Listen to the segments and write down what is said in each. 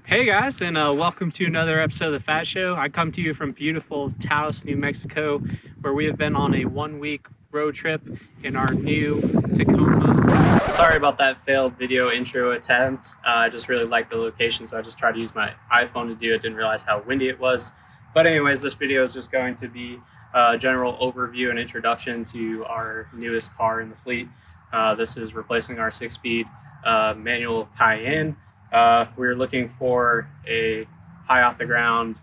Hey guys, and welcome to another episode of The Fat Show. I come to you from beautiful Taos, New Mexico, where we have been on a 1-week road trip in our new Tacoma. Sorry about that failed video intro attempt. I just really liked the location, so I just tried to use my iPhone to do it. Didn't realize how windy it was. But anyways, this video is just going to be a general overview and introduction to our newest car in the fleet. This is replacing our 6-speed manual Cayenne. We're looking for a high off the ground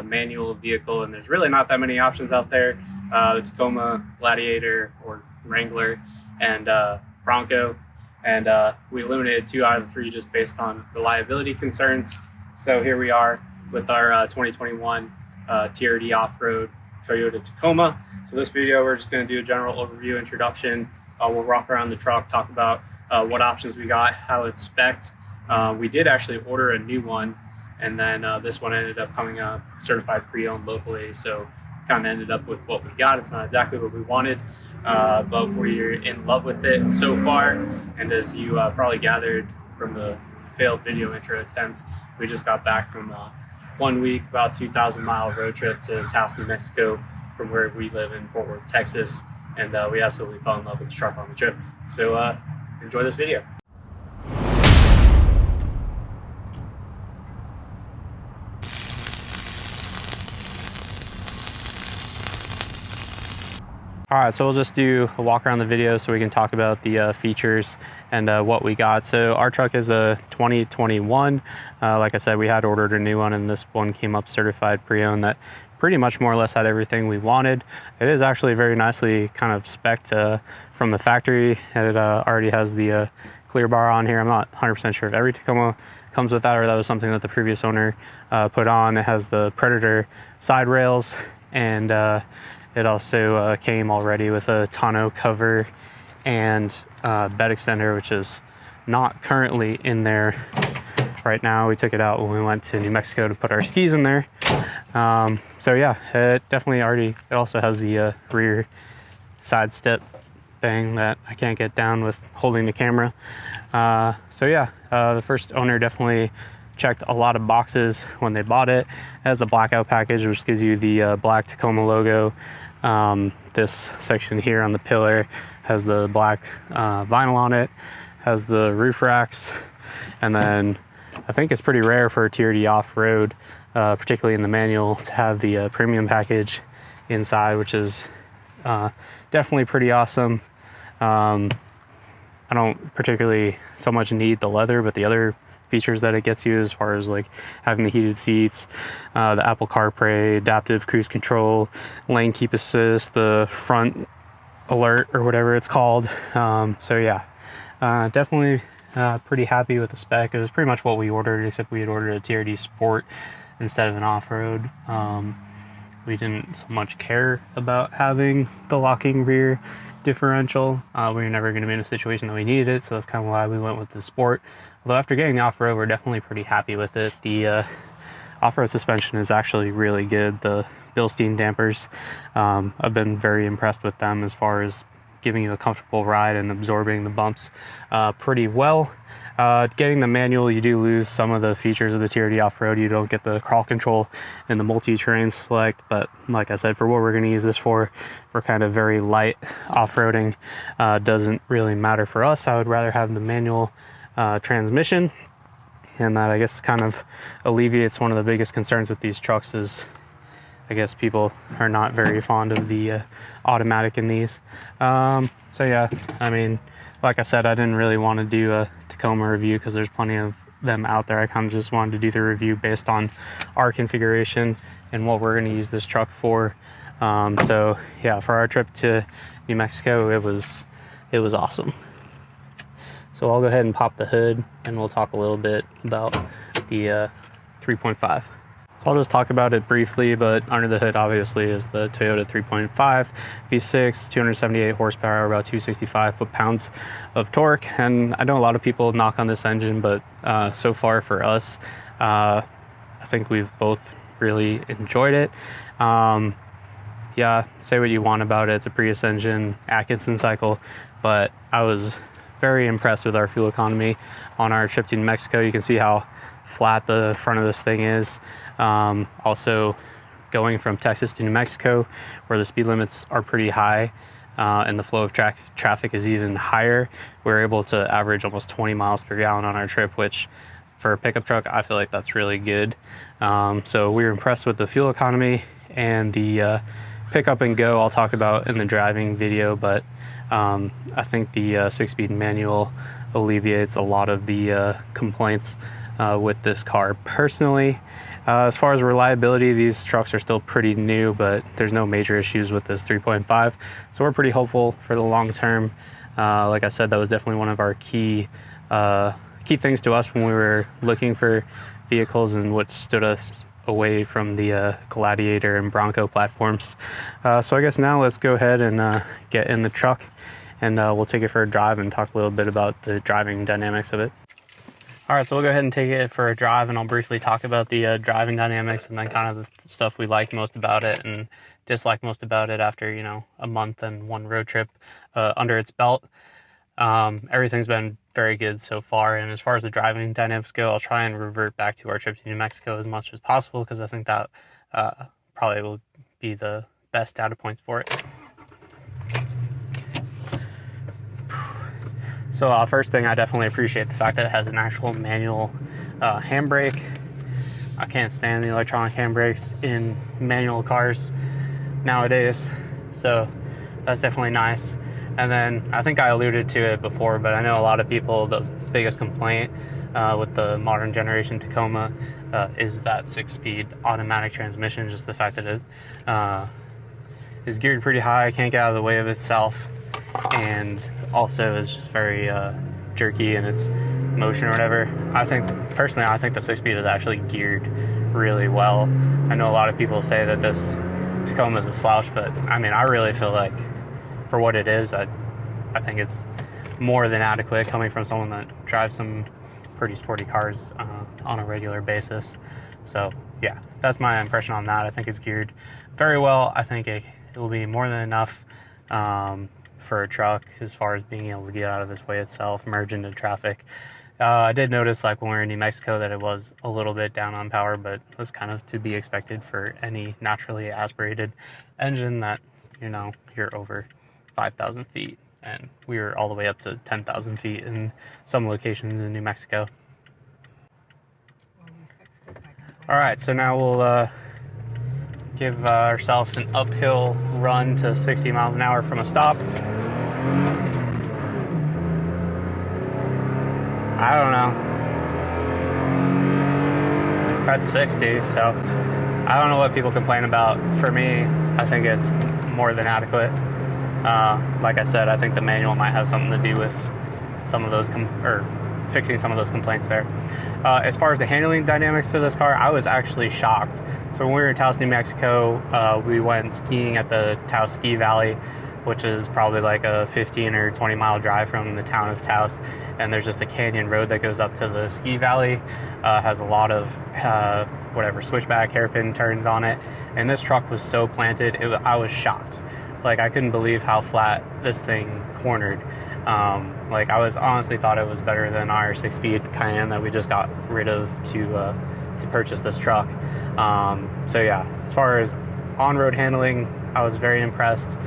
manual vehicle, and there's really not that many options out there. The Tacoma, Gladiator, or Wrangler, and Bronco, and we eliminated 2 out of the 3 just based on reliability concerns. So here we are with our 2021 TRD off-road Toyota Tacoma. So this video, we're just going to do a general overview introduction. We'll walk around the truck, talk about what options we got, how it's spec'd. We did actually order a new one, and then this one ended up coming up certified pre-owned locally, so kind of ended up with what we got. It's not exactly what we wanted, but we're in love with it so far. And as you probably gathered from the failed video intro attempt, we just got back from 1 week, about 2,000-mile road trip to Taos, New Mexico, from where we live in Fort Worth, Texas, and we absolutely fell in love with the truck on the trip. So enjoy this video. All right, so we'll just do a walk around the video so we can talk about the features and what we got. So our truck is a 2021. Like I said, we had ordered a new one, and this one came up certified pre-owned that pretty much more or less had everything we wanted. It is actually very nicely kind of spec'd from the factory. It already has the clear bar on here. I'm not 100% sure if every Tacoma comes with that, or that was something that the previous owner put on. It has the Predator side rails, and it also came already with a tonneau cover and bed extender, which is not currently in there right now. We took it out when we went to New Mexico to put our skis in there. So yeah, it definitely it also has the rear side step thing that I can't get down with holding the camera. So yeah, the first owner definitely checked a lot of boxes when they bought it. It has the blackout package, which gives you the black Tacoma logo. This section here on the pillar has the black vinyl on it, has the roof racks, and then I think it's pretty rare for a TRD off-road, particularly in the manual, to have the premium package inside, which is definitely pretty awesome. I don't particularly so much need the leather, but the other features that it gets you, as far as like having the heated seats, the Apple CarPlay, adaptive cruise control, lane keep assist, the front alert or whatever it's called. So yeah, definitely pretty happy with the spec. It was pretty much what we ordered, except we had ordered a TRD Sport instead of an off-road. We didn't so much care about having the locking rear differential. We were never going to be in a situation that we needed it, so that's kind of why we went with the Sport. Although after getting the off-road, we're definitely pretty happy with it. The off-road suspension is actually really good. The Bilstein dampers, I've been very impressed with them as far as giving you a comfortable ride and absorbing the bumps pretty well. Getting the manual, you do lose some of the features of the TRD off-road. You don't get the crawl control and the multi-terrain select, but like I said, for what we're going to use this for kind of very light off-roading, doesn't really matter for us. I would rather have the manual transmission, and that I guess kind of alleviates one of the biggest concerns with these trucks. Is I guess people are not very fond of the automatic in these. So yeah, I mean, like I said, I didn't really want to do a Tacoma review because there's plenty of them out there. I kind of just wanted to do the review based on our configuration and what we're going to use this truck for. So yeah, for our trip to New Mexico, it was awesome. So I'll go ahead and pop the hood, and we'll talk a little bit about the 3.5. So I'll just talk about it briefly, but under the hood obviously is the Toyota 3.5 V6, 278 horsepower, about 265 foot-pounds of torque. And I know a lot of people knock on this engine, but so far for us, I think we've both really enjoyed it. Yeah, say what you want about it. It's a Prius engine, Atkinson cycle, but I was very impressed with our fuel economy on our trip to New Mexico. You can see how flat the front of this thing is. Also, going from Texas to New Mexico, where the speed limits are pretty high and the flow of traffic is even higher, we're able to average almost 20 miles per gallon on our trip, which for a pickup truck, I feel like that's really good. So we were impressed with the fuel economy and the pickup and go I'll talk about in the driving video, but I think the 6-speed manual alleviates a lot of the complaints with this car. Personally, as far as reliability, these trucks are still pretty new, but there's no major issues with this 3.5, so we're pretty hopeful for the long term. Like I said, that was definitely one of our key things to us when we were looking for vehicles and what stood us away from the Gladiator and Bronco platforms. So I guess now let's go ahead and get in the truck, and we'll take it for a drive and talk a little bit about the driving dynamics of it. All right, so we'll go ahead and take it for a drive, and I'll briefly talk about the driving dynamics and then kind of the stuff we liked most about it and disliked most about it after, you know, a month and one road trip under its belt. Everything's been very good so far, and as far as the driving dynamics go, I'll try and revert back to our trip to New Mexico as much as possible, because I think that probably will be the best data points for it. So first thing, I definitely appreciate the fact that it has an actual manual handbrake. I can't stand the electronic handbrakes in manual cars nowadays, so that's definitely nice. And then I think I alluded to it before, but I know a lot of people, the biggest complaint with the modern generation Tacoma is that 6-speed automatic transmission, just the fact that it is geared pretty high, can't get out of the way of itself, and also is just very jerky in its motion or whatever. Personally, I think the 6-speed is actually geared really well. I know a lot of people say that this Tacoma is a slouch, but I mean, I really feel like for what it is, I think it's more than adequate coming from someone that drives some pretty sporty cars on a regular basis. So yeah, that's my impression on that. I think it's geared very well. I think it will be more than enough for a truck as far as being able to get out of its way itself, merge into traffic. I did notice, like when we were in New Mexico, that it was a little bit down on power, but it was kind of to be expected for any naturally aspirated engine that, you know, you're over 5,000 feet, and we were all the way up to 10,000 feet in some locations in New Mexico. All right, so now we'll give ourselves an uphill run to 60 miles an hour from a stop. I don't know. That's 60, so I don't know what people complain about. For me, I think it's more than adequate. Like I said, I think the manual might have something to do with some of those fixing some of those complaints there. As far as the handling dynamics to this car, I was actually shocked. So when we were in Taos, New Mexico, we went skiing at the Taos Ski Valley, which is probably like a 15 or 20 mile drive from the town of Taos, and there's just a canyon road that goes up to the ski valley. Has a lot of switchback hairpin turns on it, and this truck was so planted, I was shocked. Like, I couldn't believe how flat this thing cornered. Like, I was honestly thought it was better than our 6-speed Cayenne that we just got rid of to purchase this truck. So yeah, as far as on-road handling, I was very impressed.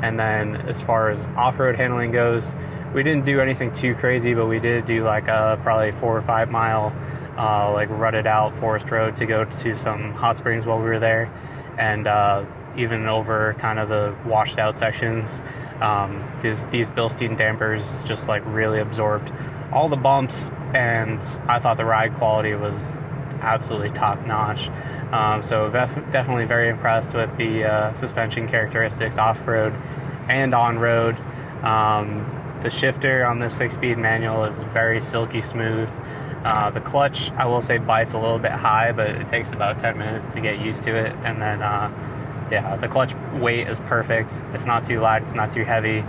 And then as far as off-road handling goes, we didn't do anything too crazy, but we did do like a probably 4 or 5 mile like rutted out forest road to go to some hot springs while we were there. And even over kind of the washed out sections, these Bilstein dampers just like really absorbed all the bumps, and I thought the ride quality was absolutely top notch. So definitely very impressed with the suspension characteristics off-road and on-road. The shifter on this 6-speed manual is very silky smooth. The clutch, I will say, bites a little bit high, but it takes about 10 minutes to get used to it. And then, yeah, the clutch weight is perfect. It's not too light, it's not too heavy.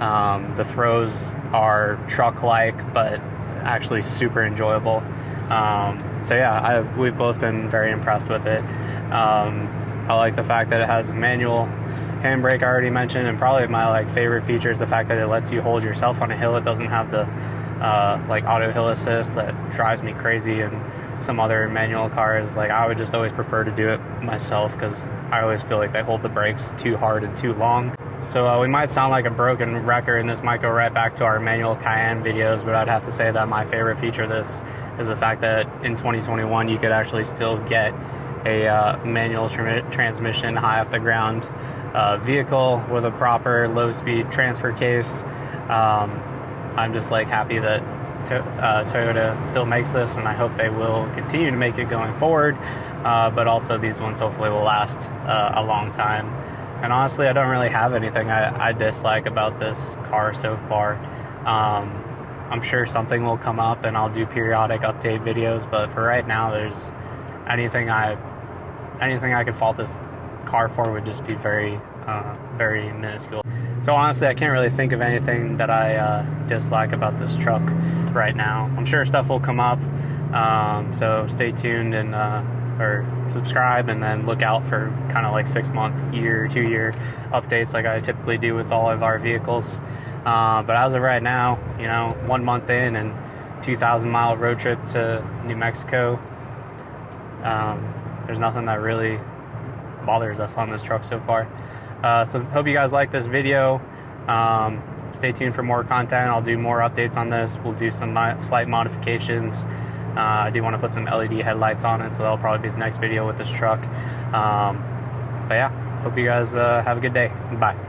The throws are truck-like, but actually super enjoyable. So yeah, we've both been very impressed with it. I like the fact that it has a manual handbrake I already mentioned, and probably my favorite feature is the fact that it lets you hold yourself on a hill. It doesn't have the like auto hill assist that drives me crazy in some other manual cars. Like, I would just always prefer to do it myself because I always feel like they hold the brakes too hard and too long. So we might sound like a broken record, and this might go right back to our manual Cayenne videos, but I'd have to say that my favorite feature of this is the fact that in 2021 you could actually still get a manual transmission high off the ground vehicle with a proper low-speed transfer case. I'm just like happy that Toyota still makes this, and I hope they will continue to make it going forward, but also these ones hopefully will last a long time. And honestly, I don't really have anything I dislike about this car so far. I'm sure something will come up and I'll do periodic update videos, but for right now, there's anything I could fault this car for would just be very minuscule. So honestly, I can't really think of anything that I dislike about this truck right now. I'm sure stuff will come up, so stay tuned and or subscribe, and then look out for kind of like 6-month, year, 2-year updates like I typically do with all of our vehicles. But as of right now, 1 month in and 2,000-mile road trip to New Mexico, there's nothing that really bothers us on this truck so far. So hope you guys like this video. Stay tuned for more content. I'll do more updates on this. We'll do some slight modifications. I do want to put some LED headlights on it, so that'll probably be the next video with this truck. But yeah, hope you guys have a good day. Bye.